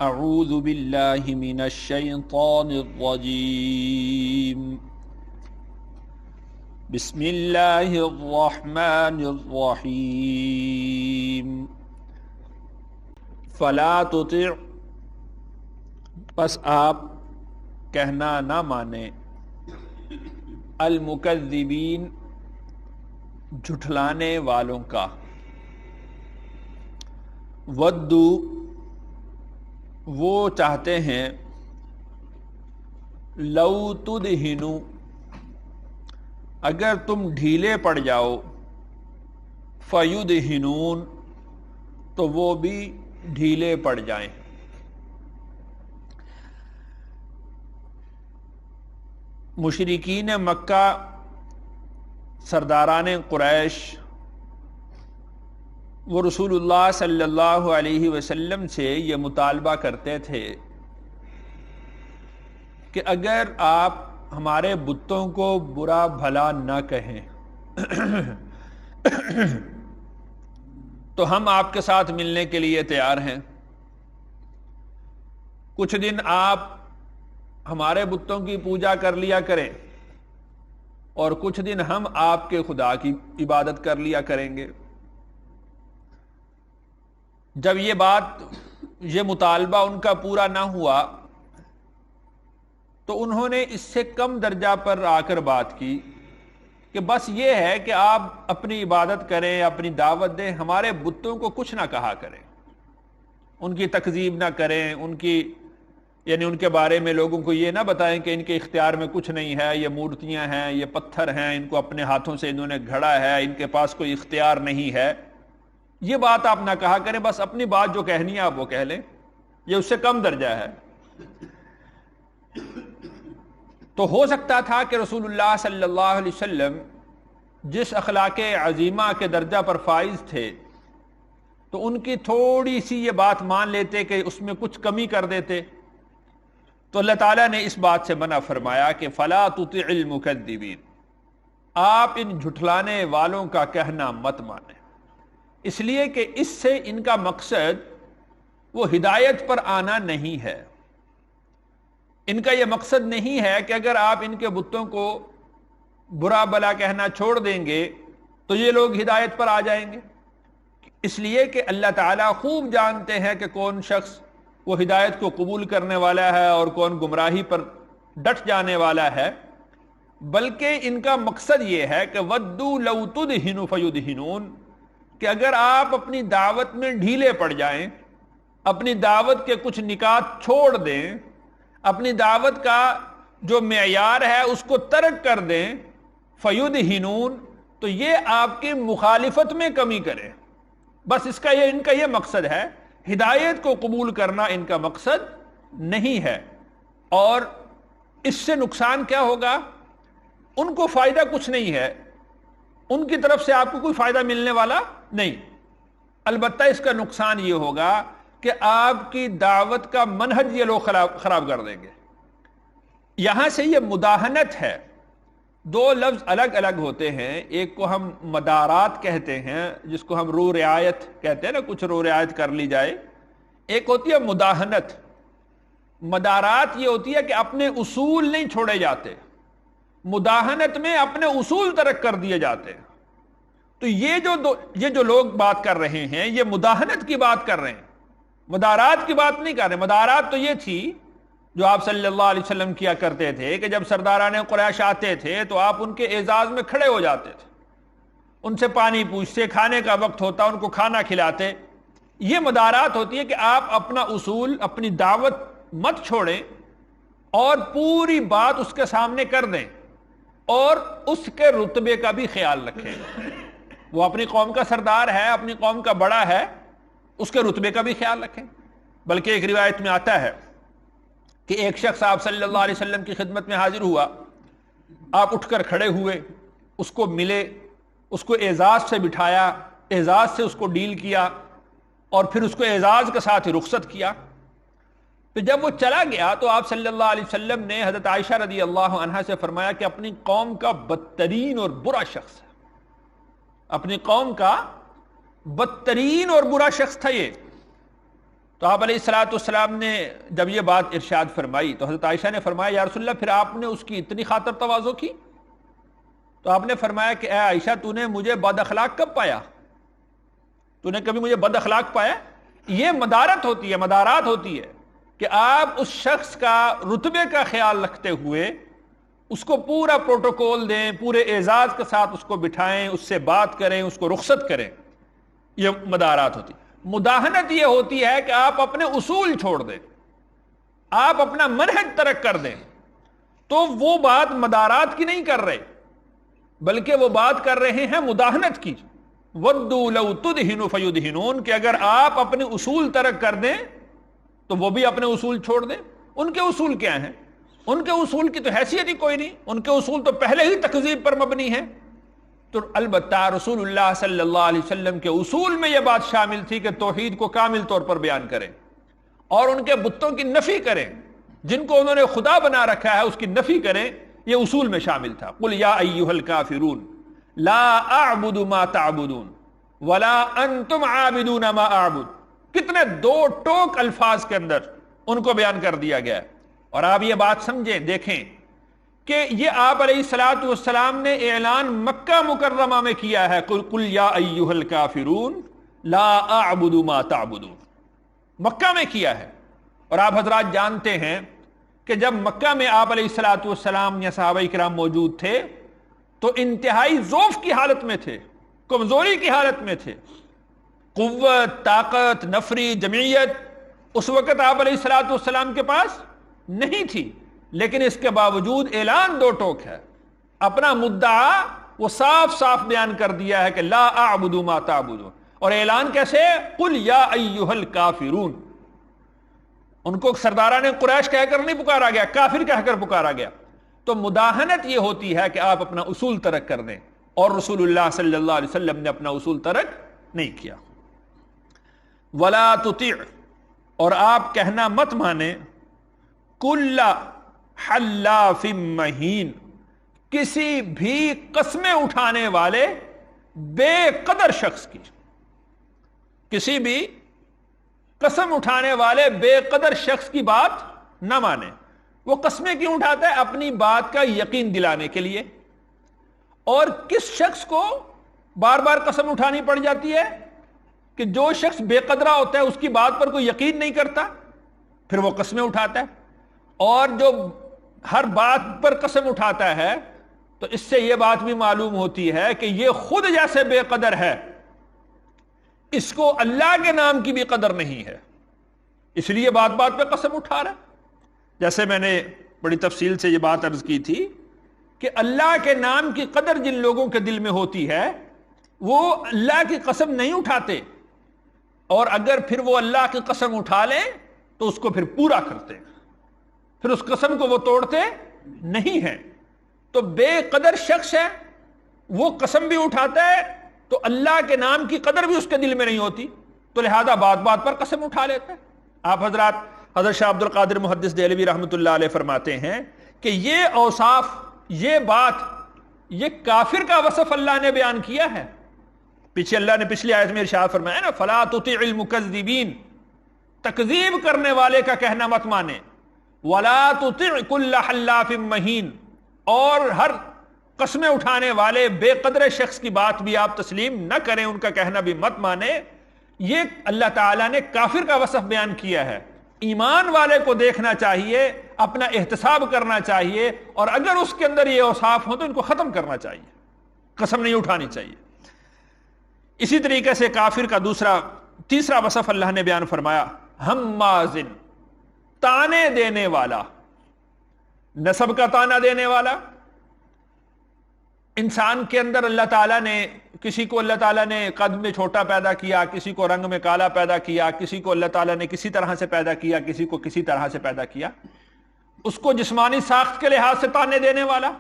اعوذ باللہ من الشیطان الرجیم بسم اللہ الرحمن الرحیم فلا تطع پس آپ کہنا نہ مانیں المکذبین جھٹلانے والوں کا ودو وہ چاہتے ہیں لو تدہنو اگر تم ڈھیلے پڑ جاؤ فیدہنون تو وہ بھی ڈھیلے پڑ جائیں. مشرکین مکہ سرداران قریش وہ رسول اللہ صلی اللہ علیہ وسلم سے یہ مطالبہ کرتے تھے کہ اگر آپ ہمارے بتوں کو برا بھلا نہ کہیں تو ہم آپ کے ساتھ ملنے کے لیے تیار ہیں. کچھ دن آپ ہمارے بتوں کی پوجا کر لیا کریں اور کچھ دن ہم آپ کے خدا کی عبادت کر لیا کریں گے. جب یہ مطالبہ ان کا پورا نہ ہوا تو انہوں نے اس سے کم درجہ پر آ کر بات کی کہ بس یہ ہے کہ آپ اپنی عبادت کریں، اپنی دعوت دیں، ہمارے بتوں کو کچھ نہ کہا کریں، ان کی تکذیب نہ کریں، ان کے بارے میں لوگوں کو یہ نہ بتائیں کہ ان کے اختیار میں کچھ نہیں ہے، یہ مورتیاں ہیں، یہ پتھر ہیں، ان کو اپنے ہاتھوں سے انہوں نے گھڑا ہے، ان کے پاس کوئی اختیار نہیں ہے. یہ بات آپ نہ کہا کریں، بس اپنی بات جو کہنی ہے آپ وہ کہہ لیں. یہ اس سے کم درجہ ہے. تو ہو سکتا تھا کہ رسول اللہ صلی اللہ علیہ وسلم جس اخلاق عظیمہ کے درجہ پر فائز تھے تو ان کی تھوڑی سی یہ بات مان لیتے کہ اس میں کچھ کمی کر دیتے. تو اللہ تعالیٰ نے اس بات سے منع فرمایا کہ فلا تطع المکذبین، آپ ان جھٹلانے والوں کا کہنا مت مانیں، اس لیے کہ اس سے ان کا مقصد وہ ہدایت پر آنا نہیں ہے. ان کا یہ مقصد نہیں ہے کہ اگر آپ ان کے بتوں کو برا بلا کہنا چھوڑ دیں گے تو یہ لوگ ہدایت پر آ جائیں گے. اس لیے کہ اللہ تعالیٰ خوب جانتے ہیں کہ کون شخص وہ ہدایت کو قبول کرنے والا ہے اور کون گمراہی پر ڈٹ جانے والا ہے. بلکہ ان کا مقصد یہ ہے کہ ودو لو تدہن فیدہنون، کہ اگر آپ اپنی دعوت میں ڈھیلے پڑ جائیں، اپنی دعوت کے کچھ نکات چھوڑ دیں، اپنی دعوت کا جو معیار ہے اس کو ترک کر دیں، فیدہنون، تو یہ آپ کی مخالفت میں کمی کریں. بس ان کا یہ مقصد ہے. ہدایت کو قبول کرنا ان کا مقصد نہیں ہے. اور اس سے نقصان کیا ہوگا؟ ان کو فائدہ کچھ نہیں ہے، ان کی طرف سے آپ کو کوئی فائدہ ملنے والا نہیں. البتہ اس کا نقصان یہ ہوگا کہ آپ کی دعوت کا منہج یہ لوگ خراب کر دیں گے. یہاں سے یہ مداہنت ہے. دو لفظ الگ الگ ہوتے ہیں. ایک کو ہم مدارات کہتے ہیں، جس کو ہم رو رعایت کہتے ہیں نا، کچھ رو رعایت کر لی جائے. ایک ہوتی ہے مداہنت. مدارات یہ ہوتی ہے کہ اپنے اصول نہیں چھوڑے جاتے، مداہنت میں اپنے اصول ترک کر دیے جاتے ہیں. تو یہ جو لوگ بات کر رہے ہیں یہ مداہنت کی بات کر رہے ہیں، مدارات کی بات نہیں کر رہے. مدارات تو یہ تھی جو آپ صلی اللہ علیہ وسلم کیا کرتے تھے کہ جب سرداران قریش آتے تھے تو آپ ان کے اعزاز میں کھڑے ہو جاتے تھے، ان سے پانی پوچھتے، کھانے کا وقت ہوتا ان کو کھانا کھلاتے. یہ مدارات ہوتی ہے کہ آپ اپنا اصول، اپنی دعوت مت چھوڑیں اور پوری بات اس کے سامنے کر دیں اور اس کے رتبے کا بھی خیال رکھیں. وہ اپنی قوم کا سردار ہے، اپنی قوم کا بڑا ہے، اس کے رتبے کا بھی خیال رکھیں. بلکہ ایک روایت میں آتا ہے کہ ایک شخص آپ صلی اللہ علیہ وسلم کی خدمت میں حاضر ہوا، آپ اٹھ کر کھڑے ہوئے، اس کو ملے، اس کو اعزاز سے بٹھایا، اعزاز سے اس کو ڈیل کیا اور پھر اس کو اعزاز کے ساتھ رخصت کیا. تو جب وہ چلا گیا تو آپ صلی اللہ علیہ وسلم نے حضرت عائشہ رضی اللہ عنہا سے فرمایا کہ اپنی قوم کا بدترین اور برا شخص ہے، اپنی قوم کا بدترین اور برا شخص تھا یہ. تو آپ علیہ الصلوۃ والسلام نے جب یہ بات ارشاد فرمائی تو حضرت عائشہ نے فرمایا یا رسول اللہ پھر آپ نے اس کی اتنی خاطر تواضع کی؟ تو آپ نے فرمایا کہ اے عائشہ تو نے مجھے بد اخلاق کب پایا؟ تو نے کبھی مجھے بد اخلاق پایا؟ یہ مدارت ہوتی ہے، مدارات ہوتی ہے کہ آپ اس شخص کا رتبے کا خیال رکھتے ہوئے اس کو پورا پروٹوکول دیں، پورے اعزاز کے ساتھ اس کو بٹھائیں، اس سے بات کریں، اس کو رخصت کریں، یہ مدارات ہوتی ہے۔ مداہنت یہ ہوتی ہے کہ آپ اپنے اصول چھوڑ دیں، آپ اپنا منہج ترک کر دیں، تو وہ بات مدارات کی نہیں کر رہے بلکہ وہ بات کر رہے ہیں مداہنت کی۔ وَدُّوا لَوْ تُدْهِنُ فَيُدْهِنُونَ کہ اگر آپ اپنے اصول ترک کر دیں تو وہ بھی اپنے اصول چھوڑ دیں۔ ان کے اصول کیا ہیں؟ ان کے اصول کی تو حیثیت ہی کوئی نہیں، ان کے اصول تو پہلے ہی تکذیب پر مبنی ہیں۔ تو البتہ رسول اللہ صلی اللہ علیہ وسلم کے اصول میں یہ بات شامل تھی کہ توحید کو کامل طور پر بیان کریں اور ان کے بتوں کی نفی کریں، جن کو انہوں نے خدا بنا رکھا ہے اس کی نفی کریں، یہ اصول میں شامل تھا۔ قل یا ایھا الکافرون لا اعبد ما تعبدون ولا انتم عابدون ما اعبد، کتنے دو ٹوک الفاظ کے اندر ان کو بیان کر دیا گیا ہے۔ اور آپ یہ بات سمجھیں، دیکھیں کہ یہ آپ علیہ الصلوۃ والسلام نے اعلان مکہ مکرمہ میں کیا ہے، قل یا ایھا الکافرون لا اعبد ما تعبدون، مکہ میں کیا ہے۔ اور آپ حضرات جانتے ہیں کہ جب مکہ میں آپ علیہ الصلوۃ والسلام یا صحابہ کرام موجود تھے تو انتہائی ضعف کی حالت میں تھے، کمزوری کی حالت میں تھے، قوت، طاقت، نفری، جمعیت اس وقت آپ علیہ الصلوۃ والسلام کے پاس نہیں تھی، لیکن اس کے باوجود اعلان دو ٹوک ہے، اپنا مدعا وہ صاف صاف بیان کر دیا ہے کہ لا اعبد ما تعبدون۔ اور اعلان کیسے؟ قل یا ایھا الکافرون، ان کو سرداران قریش کہہ کر نہیں پکارا گیا، کافر کہہ کر پکارا گیا۔ تو مداہنت یہ ہوتی ہے کہ آپ اپنا اصول ترک کر دیں، اور رسول اللہ صلی اللہ علیہ وسلم نے اپنا اصول ترک نہیں کیا۔ ولا تطیع، اور آپ کہنا مت مانے، کل حلاف مہین، کسی بھی قسمیں اٹھانے والے بے قدر شخص کی، کسی بھی قسم اٹھانے والے بے قدر شخص کی بات نہ مانے۔ وہ قسمیں کیوں اٹھاتا ہے؟ اپنی بات کا یقین دلانے کے لیے۔ اور کس شخص کو بار بار قسم اٹھانی پڑ جاتی ہے؟ کہ جو شخص بے قدرہ ہوتا ہے، اس کی بات پر کوئی یقین نہیں کرتا، پھر وہ قسمیں اٹھاتا ہے۔ اور جو ہر بات پر قسم اٹھاتا ہے تو اس سے یہ بات بھی معلوم ہوتی ہے کہ یہ خود جیسے بے قدر ہے، اس کو اللہ کے نام کی بھی قدر نہیں ہے، اس لیے بات بات پہ قسم اٹھا رہا ہے۔ جیسے میں نے بڑی تفصیل سے یہ بات عرض کی تھی کہ اللہ کے نام کی قدر جن لوگوں کے دل میں ہوتی ہے وہ اللہ کی قسم نہیں اٹھاتے، اور اگر پھر وہ اللہ کی قسم اٹھا لیں تو اس کو پھر پورا کرتے ہیں، پھر اس قسم کو وہ توڑتے نہیں ہیں۔ تو بے قدر شخص ہے، وہ قسم بھی اٹھاتا ہے تو اللہ کے نام کی قدر بھی اس کے دل میں نہیں ہوتی، تو لہذا بات بات پر قسم اٹھا لیتا ہے۔ آپ حضرات، حضرت شاہ عبد القادر محدث دہلوی رحمۃ اللہ علیہ فرماتے ہیں کہ یہ اوصاف، یہ بات، یہ کافر کا وصف اللہ نے بیان کیا ہے۔ پیچھے اللہ نے پچھلی آیت میں ارشاد فرمایا نا، فلا تطع المکذبین، تکذیب کرنے والے کا کہنا مت مانے، ولا تطع کل حلاف مہین، اور ہر قسمیں اٹھانے والے بے قدر شخص کی بات بھی آپ تسلیم نہ کریں، ان کا کہنا بھی مت مانے۔ یہ اللہ تعالیٰ نے کافر کا وصف بیان کیا ہے۔ ایمان والے کو دیکھنا چاہیے، اپنا احتساب کرنا چاہیے، اور اگر اس کے اندر یہ اوصاف ہوں تو ان کو ختم کرنا چاہیے، قسم نہیں اٹھانی چاہیے۔ اسی طریقے سے کافر کا تیسرا وصف اللہ نے بیان فرمایا، ہمازن، تانے دینے والا، نسب کا تانا دینے والا۔ انسان کے اندر اللہ تعالیٰ نے کسی کو اللہ تعالیٰ نے قد میں چھوٹا پیدا کیا، کسی کو رنگ میں کالا پیدا کیا، کسی کو اللہ تعالیٰ نے کسی طرح سے پیدا کیا، کسی کو کسی طرح سے پیدا کیا، اس کو جسمانی ساخت کے لحاظ سے تانے دینے والا،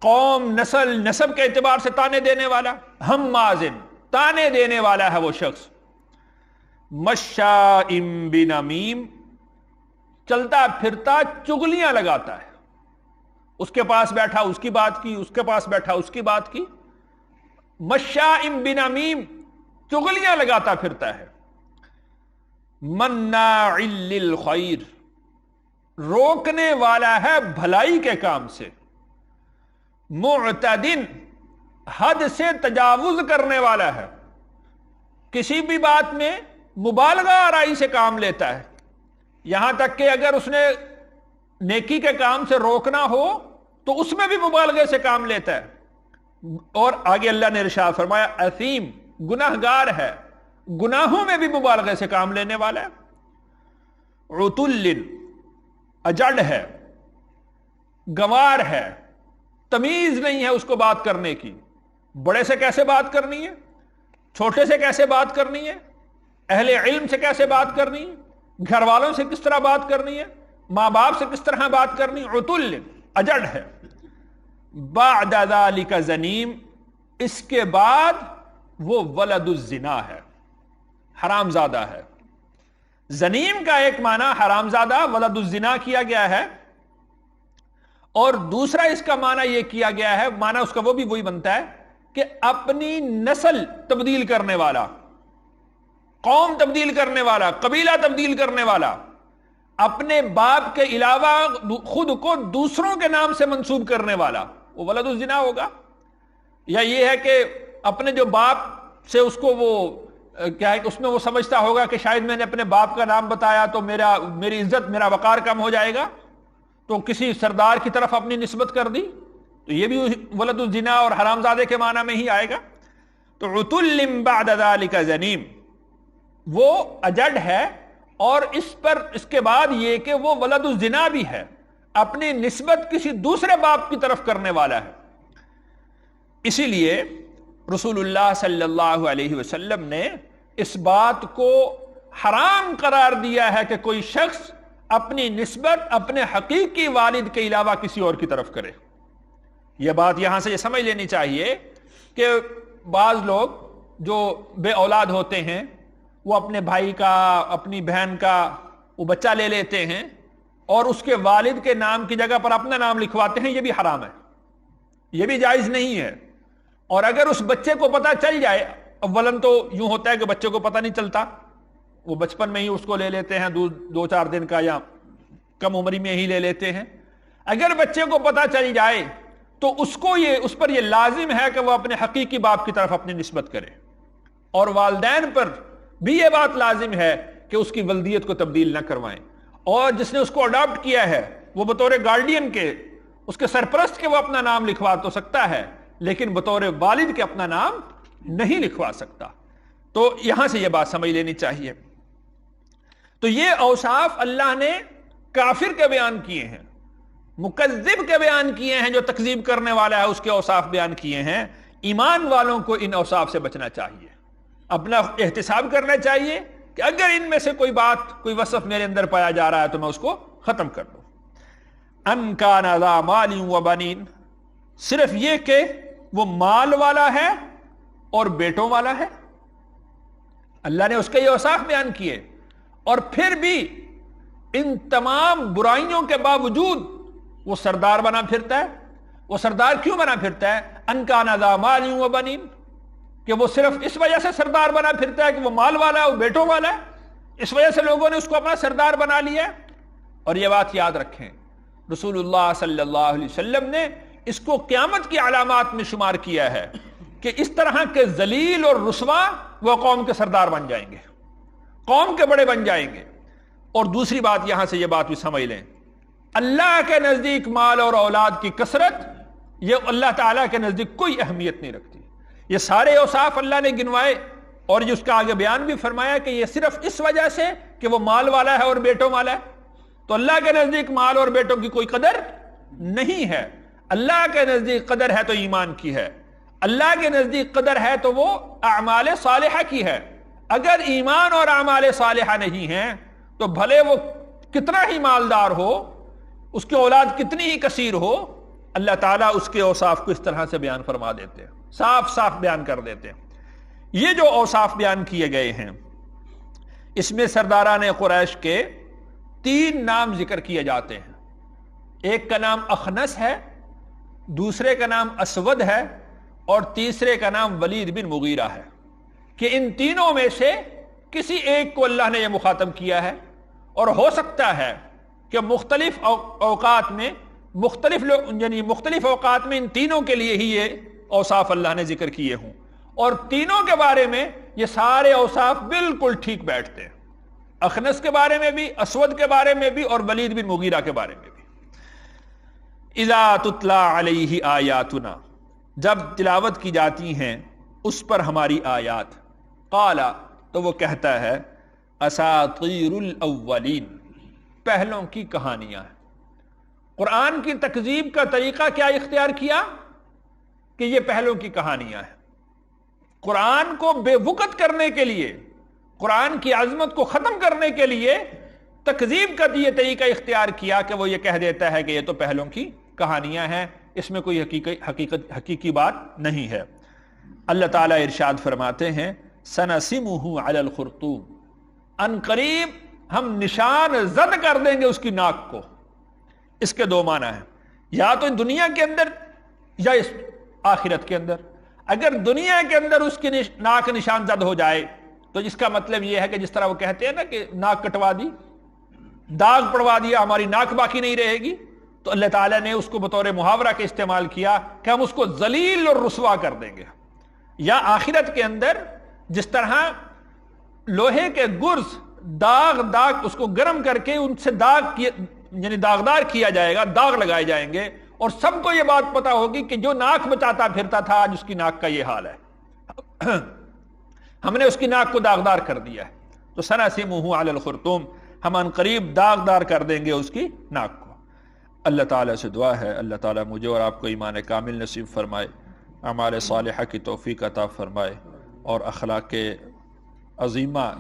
قوم، نسل، نسب کے اعتبار سے تانے دینے والا، ہمازن، تانے دینے والا ہے وہ شخص، مشاء بنمیم، چلتا پھرتا چغلیاں لگاتا ہے، اس کے پاس بیٹھا اس کی بات کی، اس کے پاس بیٹھا اس کی بات کی، مشاء بنمیم، چغلیاں لگاتا پھرتا ہے۔ مناع للخیر، روکنے والا ہے بھلائی کے کام سے، معتدن، حد سے تجاوز کرنے والا ہے، کسی بھی بات میں مبالغہ آرائی سے کام لیتا ہے، یہاں تک کہ اگر اس نے نیکی کے کام سے روکنا ہو تو اس میں بھی مبالغے سے کام لیتا ہے۔ اور آگے اللہ نے ارشاد فرمایا اثیم، گناہگار ہے، گناہوں میں بھی مبالغے سے کام لینے والا ہے، عتل، اجڑ ہے، گوار ہے، تمیز نہیں ہے اس کو بات کرنے کی، بڑے سے کیسے بات کرنی ہے، چھوٹے سے کیسے بات کرنی ہے، اہل علم سے کیسے بات کرنی ہے، گھر والوں سے کس طرح بات کرنی ہے، ماں باپ سے کس طرح بات کرنی ہے، عتل، اجڑ ہے، بعد ذلک زنیم، اس کے بعد وہ ولد الزنا ہے، حرام زادہ ہے۔ زنیم کا ایک معنی حرام زادہ، ولد الزنا کیا گیا ہے، اور دوسرا اس کا معنی یہ کیا گیا ہے، معنی اس کا وہ بھی وہی بنتا ہے کہ اپنی نسل تبدیل کرنے والا، قوم تبدیل کرنے والا، قبیلہ تبدیل کرنے والا، اپنے باپ کے علاوہ خود کو دوسروں کے نام سے منسوب کرنے والا، وہ ولد الزنا ہوگا۔ یا یہ ہے کہ اپنے جو باپ سے اس کو وہ کیا ہے کہ اس میں وہ سمجھتا ہوگا کہ شاید میں نے اپنے باپ کا نام بتایا تو میری عزت، میرا وقار کم ہو جائے گا، تو کسی سردار کی طرف اپنی نسبت کر دی، تو یہ بھی ولد الزنا اور حرام زادے کے معنی میں ہی آئے گا۔ تو عتل بعد ذلک زنیم، وہ اجڑ ہے، اور اس کے بعد یہ کہ وہ ولد الزنا بھی ہے، اپنی نسبت کسی دوسرے باپ کی طرف کرنے والا ہے۔ اسی لیے رسول اللہ صلی اللہ علیہ وسلم نے اس بات کو حرام قرار دیا ہے کہ کوئی شخص اپنی نسبت اپنے حقیقی والد کے علاوہ کسی اور کی طرف کرے۔ یہ بات یہاں سے یہ سمجھ لینی چاہیے کہ بعض لوگ جو بے اولاد ہوتے ہیں وہ اپنے بھائی کا، اپنی بہن کا وہ بچہ لے لیتے ہیں اور اس کے والد کے نام کی جگہ پر اپنا نام لکھواتے ہیں، یہ بھی حرام ہے، یہ بھی جائز نہیں ہے۔ اور اگر اس بچے کو پتہ چل جائے، اولن تو یوں ہوتا ہے کہ بچے کو پتہ نہیں چلتا، وہ بچپن میں ہی اس کو لے لیتے ہیں، 2-4 دن کا یا کم عمری میں ہی لے لیتے ہیں۔ اگر بچے کو پتہ چل جائے تو اس پر یہ لازم ہے کہ وہ اپنے حقیقی باپ کی طرف اپنی نسبت کرے، اور والدین پر بھی یہ بات لازم ہے کہ اس کی ولدیت کو تبدیل نہ کروائیں، اور جس نے اس کو اڈاپٹ کیا ہے وہ بطور گارڈین کے، اس کے سرپرست کے وہ اپنا نام لکھوا تو سکتا ہے، لیکن بطور والد کے اپنا نام نہیں لکھوا سکتا۔ تو یہاں سے یہ بات سمجھ لینی چاہیے۔ تو یہ اوصاف اللہ نے کافر کے بیان کیے ہیں، مکذب کے بیان کیے ہیں، جو تکذیب کرنے والا ہے اس کے اوصاف بیان کیے ہیں۔ ایمان والوں کو ان اوصاف سے بچنا چاہیے، اپنا احتساب کرنا چاہیے کہ اگر ان میں سے کوئی بات، کوئی وصف میرے اندر پایا جا رہا ہے تو میں اس کو ختم کر دوں۔ ان کان ذا مال و بنین، صرف یہ کہ وہ مال والا ہے اور بیٹوں والا ہے، اللہ نے اس کے یہ اوصاف بیان کیے، اور پھر بھی ان تمام برائیوں کے باوجود وہ سردار بنا پھرتا ہے۔ وہ سردار کیوں بنا پھرتا ہے؟ ان کان ذا مال و بنین، کہ وہ صرف اس وجہ سے سردار بنا پھرتا ہے کہ وہ مال والا ہے، وہ بیٹوں والا ہے، اس وجہ سے لوگوں نے اس کو اپنا سردار بنا لیا ہے۔ اور یہ بات یاد رکھیں، رسول اللہ صلی اللہ علیہ وسلم نے اس کو قیامت کی علامات میں شمار کیا ہے کہ اس طرح کے ذلیل اور رسوا وہ قوم کے سردار بن جائیں گے، قوم کے بڑے بن جائیں گے۔ اور دوسری بات یہاں سے یہ بات بھی سمجھ لیں، اللہ کے نزدیک مال اور اولاد کی کثرت یہ اللہ تعالیٰ کے نزدیک کوئی اہمیت نہیں رکھتی۔ یہ سارے اوصاف اللہ نے گنوائے، اور یہ اس کا آگے بیان بھی فرمایا کہ یہ صرف اس وجہ سے کہ وہ مال والا ہے اور بیٹوں والا ہے، تو اللہ کے نزدیک مال اور بیٹوں کی کوئی قدر نہیں ہے۔ اللہ کے نزدیک قدر ہے تو ایمان کی ہے، اللہ کے نزدیک قدر ہے تو وہ اعمال صالحہ کی ہے۔ اگر ایمان اور اعمال صالحہ نہیں ہیں تو بھلے وہ کتنا ہی مالدار ہو، اس کی اولاد کتنی ہی کثیر ہو، اللہ تعالیٰ اس کے اوصاف کو اس طرح سے بیان فرما دیتے ہیں، صاف صاف بیان کر دیتے ہیں۔ یہ جو اوصاف بیان کیے گئے ہیں، اس میں سرداران قریش کے 3 نام ذکر کیے جاتے ہیں۔ ایک کا نام اخنس ہے، دوسرے کا نام اسود ہے، اور تیسرے کا نام ولید بن مغیرہ ہے، کہ ان تینوں میں سے کسی ایک کو اللہ نے یہ مخاطب کیا ہے، اور ہو سکتا ہے کہ مختلف اوقات میں مختلف لوگ، یعنی مختلف اوقات میں ان تینوں کے لیے ہی یہ اوصاف اللہ نے ذکر کیے ہوں، اور تینوں کے بارے میں یہ سارے اوصاف بالکل ٹھیک بیٹھتے ہیں، اخنس کے بارے میں بھی، اسود کے بارے میں بھی، اور ولید بن مغیرہ کے بارے میں بھی۔ اذا تتلا علیہ آیاتنا، جب تلاوت کی جاتی ہیں اس پر ہماری آیات، قال، تو وہ کہتا ہے اساطیر الاولین، پہلوں کی کہانیاں ہیں۔ قرآن کی تکذیب کا طریقہ کیا اختیار کیا کہ یہ پہلوں کی کہانیاں ہیں۔ قرآن کو بے وقت کرنے کے لیے، قرآن کی عظمت کو ختم کرنے کے لیے تکذیب کا یہ طریقہ اختیار کیا کہ وہ یہ کہہ دیتا ہے کہ یہ تو پہلوں کی کہانیاں ہیں، اس میں کوئی حقیقی بات نہیں ہے۔ اللہ تعالیٰ ارشاد فرماتے ہیں سنسمہ علی الخرطوم، ان قریب ہم نشان زد کر دیں گے اس کی ناک کو۔ اس کے دو معنی ہیں، یا تو دنیا کے اندر یا اس آخرت کے اندر۔ اگر دنیا کے اندر اس کی ناک نشان زد ہو جائے تو اس کا مطلب یہ ہے کہ جس طرح وہ کہتے ہیں نا کہ ناک کٹوا دی، داغ پڑوا دیا، ہماری ناک باقی نہیں رہے گی، تو اللہ تعالیٰ نے اس کو بطور محاورہ کے استعمال کیا کہ ہم اس کو ذلیل اور رسوا کر دیں گے۔ یا آخرت کے اندر جس طرح لوہے کے گرز داغ اس کو گرم کر کے ان سے یعنی داغدار کیا جائے گا، داغ لگائے جائیں گے، اور سب کو یہ بات پتا ہوگی کہ جو ناک بچاتا پھرتا تھا آج اس کی ناک کا یہ حال ہے، ہم نے اس کی ناک کو داغدار کر دیا ہے۔ تو سنسمہ علی الخرطوم، ہم ان قریب داغدار کر دیں گے اس کی ناک کو۔ اللہ تعالیٰ سے دعا ہے اللہ تعالیٰ مجھے اور آپ کو ایمان کامل نصیب فرمائے، اعمال صالحہ کی توفیق عطا فرمائے، اور اخلاق عظیمہ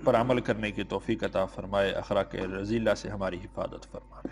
پر عمل کرنے کی توفیق عطا فرمائے، اخلاق رذیلہ سے ہماری حفاظت فرمائے۔